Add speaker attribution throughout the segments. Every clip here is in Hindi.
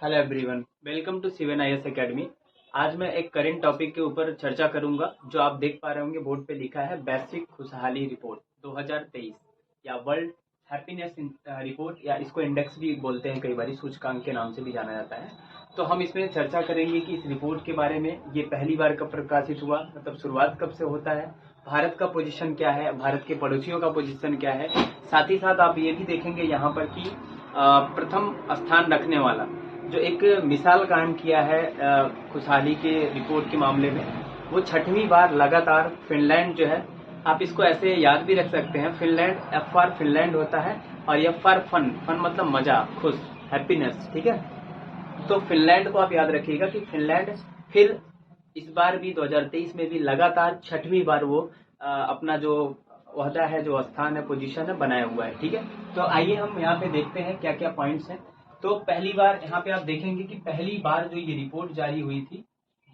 Speaker 1: हेलो एवरीवन, वेलकम टू सीवन आईएएस एकेडमी। आज मैं एक करेंट टॉपिक के ऊपर चर्चा करूंगा। जो आप देख पा रहे होंगे बोर्ड पे लिखा है वैश्विक खुशहाली रिपोर्ट 2023 या वर्ल्ड हैप्पीनेस रिपोर्ट, या इसको इंडेक्स भी बोलते हैं, कई बार सूचकांक के नाम से भी जाना जाता है। तो हम इसमें चर्चा करेंगे कि इस रिपोर्ट के बारे में, ये पहली बार कब प्रकाशित हुआ, मतलब शुरुआत कब से होता है, भारत का पोजीशन क्या है, भारत के पड़ोसियों का पोजीशन क्या है। साथ ही साथ आप ये भी देखेंगे यहाँ पर कि प्रथम स्थान रखने वाला जो एक मिसाल कायम किया है खुशहाली के रिपोर्ट के मामले में, वो 6वीं बार लगातार फिनलैंड जो है। आप इसको ऐसे याद भी रख सकते हैं, फिनलैंड, एफ फॉर फिनलैंड होता है और एफ फॉर फन, फन मतलब मजा, खुश, हैप्पीनेस, ठीक है। तो फिनलैंड को आप याद रखिएगा कि फिनलैंड फिर इस बार भी 2023 में भी लगातार 6वीं बार वो अपना जो ओहदा है, जो स्थान है, पोजीशन है, बनाया हुआ है, ठीक है। तो आइए हम यहाँ पे देखते हैं क्या क्या पॉइंट्स हैं। तो पहली बार यहाँ पे आप देखेंगे कि पहली बार जो ये रिपोर्ट जारी हुई थी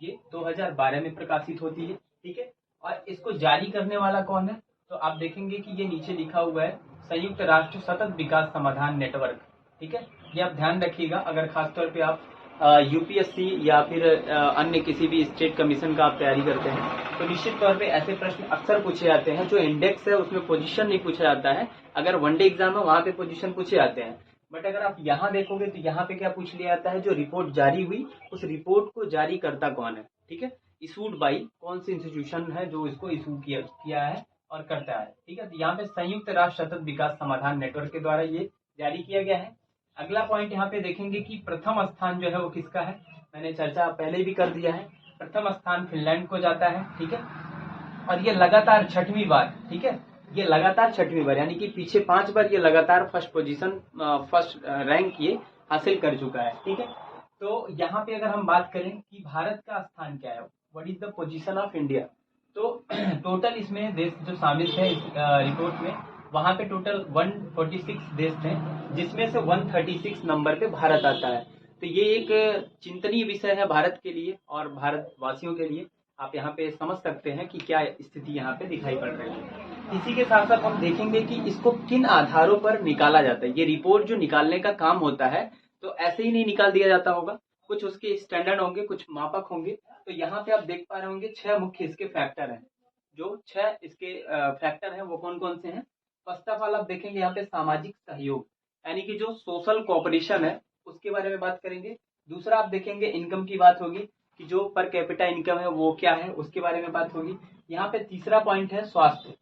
Speaker 1: ये 2012 में प्रकाशित होती है, ठीक है। और इसको जारी करने वाला कौन है, तो आप देखेंगे कि ये नीचे लिखा हुआ है संयुक्त राष्ट्र सतत विकास समाधान नेटवर्क, ठीक है। ये आप ध्यान रखिएगा, अगर खासतौर पे आप यूपीएससी या फिर अन्य किसी भी स्टेट कमीशन का आप तैयारी करते हैं तो निश्चित तौर पे ऐसे प्रश्न अक्सर पूछे जाते हैं। जो इंडेक्स है उसमें पोजीशन नहीं पूछा जाता है, अगर वनडे एग्जाम है वहां पे पोजीशन पूछे जाते हैं। बट अगर आप यहाँ देखोगे तो यहाँ पे क्या पूछ लिया जाता है, जो रिपोर्ट जारी हुई उस रिपोर्ट को जारी करता कौन है, ठीक है। इशूड बाई कौन सी इंस्टीट्यूशन है जो इसको इशू किया है और करता है, ठीक है। तो यहाँ पे संयुक्त राष्ट्र सतत विकास समाधान नेटवर्क के द्वारा ये जारी किया गया है। अगला पॉइंट यहाँ पे देखेंगे कि प्रथम स्थान जो है वो किसका है, मैंने चर्चा पहले भी कर दिया है। प्रथम स्थान फिनलैंड को जाता है, ठीक है। और ये लगातार 6वीं बार, ठीक है, ये लगातार 6वीं बार, यानी कि पीछे 5 बार ये लगातार फर्स्ट पोजीशन, फर्स्ट रैंक ये हासिल कर चुका है, ठीक है। तो यहाँ पे अगर हम बात करें कि भारत का स्थान क्या है, what is the position of India, तो टोटल इसमें देश जो शामिल थे इस रिपोर्ट में, वहां पे टोटल 146 देश थे, जिसमें से 136 नंबर पे भारत आता है। तो ये एक चिंतनीय विषय है भारत के लिए और भारतवासियों के लिए। आप यहाँ पे समझ सकते हैं कि क्या स्थिति यहाँ पे दिखाई पड़ रही है। इसी के साथ साथ हम देखेंगे कि इसको किन आधारों पर निकाला जाता है। ये रिपोर्ट जो निकालने का काम होता है तो ऐसे ही नहीं निकाल दिया जाता होगा, कुछ उसके स्टैंडर्ड होंगे, कुछ मापक होंगे। तो यहाँ पे आप देख पा रहे होंगे 6 मुख्य इसके फैक्टर हैं। जो 6 इसके फैक्टर हैं वो कौन कौन से हैं। फर्स्ट ऑफ ऑल आप देखेंगे यहाँ पे सामाजिक सहयोग, यानी कि जो सोशल कोऑपरेशन है उसके बारे में बात करेंगे। दूसरा आप देखेंगे इनकम की बात होगी कि जो पर कैपिटा इनकम है वो क्या है, उसके बारे में बात होगी। यहाँ पे तीसरा पॉइंट है स्वास्थ्य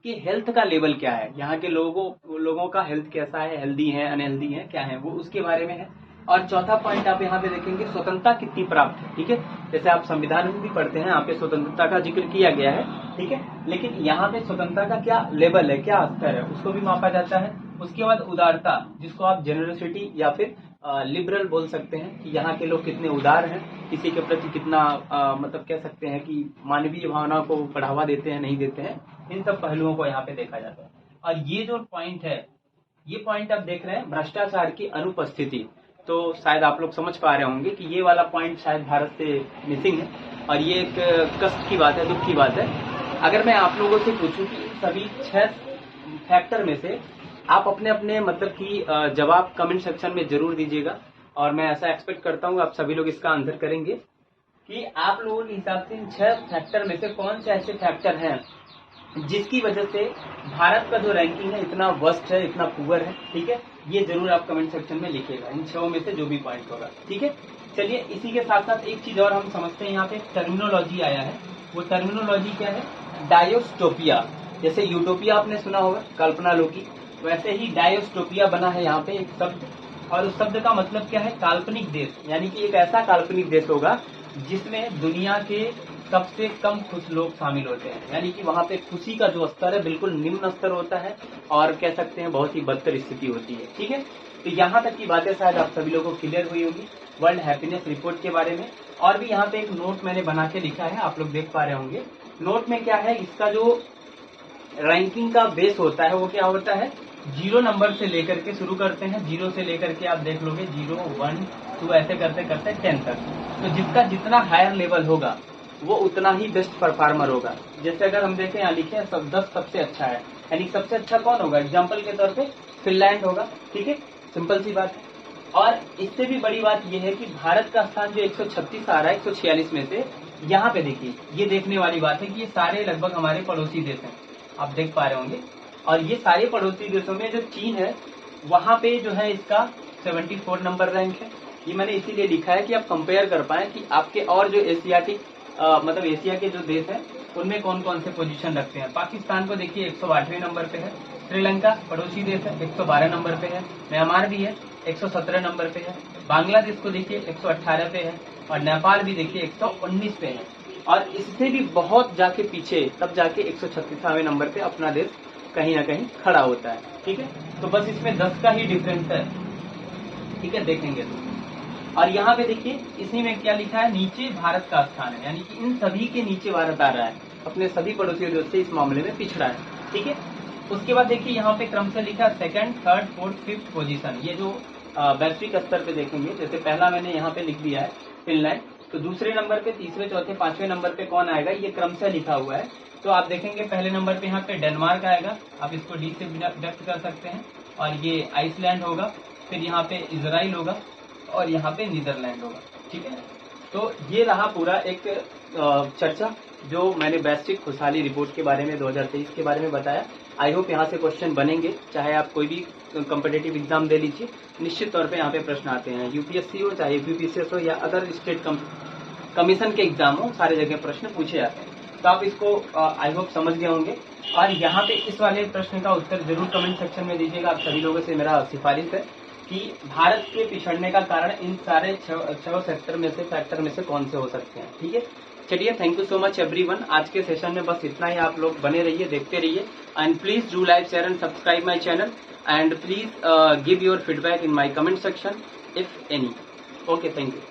Speaker 1: कि हेल्थ का लेवल क्या है, यहाँ के लोगों का हेल्थ कैसा है, हेल्दी है, अनहेल्दी है, क्या है, वो उसके बारे में है। और चौथा पॉइंट आप यहाँ पे देखेंगे स्वतंत्रता कितनी प्राप्त है, ठीक है। जैसे आप संविधान में भी पढ़ते हैं, यहाँ पे स्वतंत्रता का जिक्र किया गया है, ठीक है। लेकिन यहाँ पे स्वतंत्रता का क्या लेवल है, क्या स्तर है, उसको भी मापा जाता है। उसके बाद उदारता, जिसको आप जेनरसिटी या फिर लिबरल बोल सकते हैं, कि यहाँ के लोग कितने उदार हैं, किसी के प्रति कितना मतलब कह सकते हैं कि मानवीय भावना को बढ़ावा देते हैं, नहीं देते हैं। इन सब पहलुओं को यहाँ पे देखा जाता है। और ये जो पॉइंट है, ये पॉइंट आप देख रहे हैं भ्रष्टाचार की अनुपस्थिति। तो शायद आप लोग समझ पा रहे होंगे कि ये वाला पॉइंट शायद भारत से मिसिंग है, और ये एक कष्ट की बात है, दुख की बात है। अगर मैं आप लोगों से पूछूं कि सभी 6 फैक्टर में से आप अपने अपने मतलब कि जवाब कमेंट सेक्शन में जरूर दीजिएगा, और मैं ऐसा एक्सपेक्ट करता हूँ आप सभी लोग इसका आंसर करेंगे कि आप लोगों के हिसाब से इन 6 फैक्टर में से कौन से ऐसे फैक्टर हैं जिसकी वजह से भारत का जो रैंकिंग है इतना वर्स्ट है, इतना पुअर है, ठीक है। ये जरूर आप कमेंट सेक्शन में लिखिएगा, इन 6 में से जो भी पॉइंट होगा, ठीक है। चलिए इसी के साथ साथ एक चीज और हम समझते हैं, यहाँ पे टर्मिनोलॉजी आया है। वो टर्मिनोलॉजी क्या है, डायोस्टोपिया। जैसे यूटोपिया आपने सुना होगा, कल्पना लोकी, वैसे ही डायोस्टोपिया बना है यहाँ पे एक शब्द, और उस शब्द का मतलब क्या है, काल्पनिक देश, यानी कि एक ऐसा काल्पनिक देश होगा जिसमें दुनिया के सबसे कम खुश लोग शामिल होते हैं, यानी कि वहां पे खुशी का जो स्तर है बिल्कुल निम्न स्तर होता है, और कह सकते हैं बहुत ही बदतर स्थिति होती है, ठीक है। तो यहाँ तक की बातें शायद आप सभी लोगों को क्लियर हुई होगी वर्ल्ड हैप्पीनेस रिपोर्ट के बारे में। और भी यहाँ पे एक नोट मैंने बना के लिखा है, आप लोग देख पा रहे होंगे। नोट में क्या है, इसका जो रैंकिंग का बेस होता है वो क्या होता है, 0 नंबर से लेकर के शुरू करते हैं, 0 से लेकर के आप देख लोगे 0, 1, 2 ऐसे करते करते 10 तक। तो जिसका जितना हायर लेवल होगा वो उतना ही बेस्ट परफॉर्मर होगा। जैसे अगर हम देखें, यहाँ लिखे सब 10 सबसे अच्छा है, यानी सबसे अच्छा कौन होगा, एग्जाम्पल के तौर पे फिनलैंड होगा, ठीक है, सिंपल सी बात है। और इससे भी बड़ी बात यह है कि भारत का स्थान जो 136 आ रहा है 146 में से, यहाँ पे देखिए ये देखने वाली बात है कि ये सारे लगभग हमारे पड़ोसी देश हैं, आप देख पा रहे होंगे। और ये सारे पड़ोसी देशों में जो चीन है वहां पे जो है इसका 74 नंबर रैंक है। ये मैंने इसीलिए लिखा है कि आप कंपेयर कर पाए कि आपके और जो एशियाटिक मतलब एशिया के जो देश हैं उनमें कौन कौन से पोजीशन रखते हैं। पाकिस्तान को देखिए 108वें नंबर पे है, श्रीलंका पड़ोसी देश है 112 नंबर पे है, म्यांमार भी है 117 नंबर पे है, बांग्लादेश को देखिए 118 पे है, और नेपाल भी देखिए 119 पे है। और इससे भी बहुत जाके पीछे तब जाके 136वें नंबर पे अपना देश कहीं ना कहीं खड़ा होता है। ठीक है, तो बस इसमें 10 का ही डिफरेंस है। ठीक है, देखेंगे तो। और यहाँ पे देखिए इसी में क्या लिखा है, नीचे भारत का स्थान है, यानी कि इन सभी के नीचे भारत आ रहा है, अपने सभी पड़ोसी देश से इस मामले में पिछड़ा है। ठीक है, उसके बाद देखिए यहाँ पे क्रम से लिखा second, third, fourth, fifth position. ये जो वैश्विक स्तर पे देखेंगे, जैसे पहला मैंने यहाँ पे लिख दिया है फिनलैंड, तो दूसरे नंबर पे, तीसरे, चौथे, पांचवें नंबर पे कौन आएगा, ये क्रम से लिखा हुआ है। तो आप देखेंगे पहले नंबर पे यहाँ पे डेनमार्क आएगा, आप इसको डी से व्यक्त कर सकते हैं, और ये आइसलैंड होगा, फिर यहाँ पे इजराइल होगा, और यहाँ पे नीदरलैंड होगा। ठीक है, तो ये रहा पूरा एक चर्चा जो मैंने वैश्विक खुशहाली रिपोर्ट के बारे में 2023 के बारे में बताया। आई होप यहाँ से क्वेश्चन बनेंगे, चाहे आप कोई भी कम्पिटेटिव एग्जाम दे लीजिए, निश्चित तौर पे यहाँ पे प्रश्न आते हैं, यूपीएससी हो चाहे यूपीपीसीएस हो या अदर स्टेट कमीशन के एग्जाम हो, सारे जगह प्रश्न पूछे जाते हैं। तो आप इसको आई होप समझ गए होंगे। और यहाँ पे इस वाले प्रश्न का उत्तर जरूर कमेंट सेक्शन में दीजिएगा। आप सभी लोगों से मेरा सिफारिश है कि भारत के पिछड़ने का कारण इन सारे 6 फैक्टर में से कौन से हो सकते हैं। ठीक है, चलिए, thank you so much everyone. आज के सेशन में बस इतना ही। आप लोग बने रहिए, देखते रहिए, and please do like, share and subscribe my channel, and please give your feedback in my comment section if any. Okay, thank you.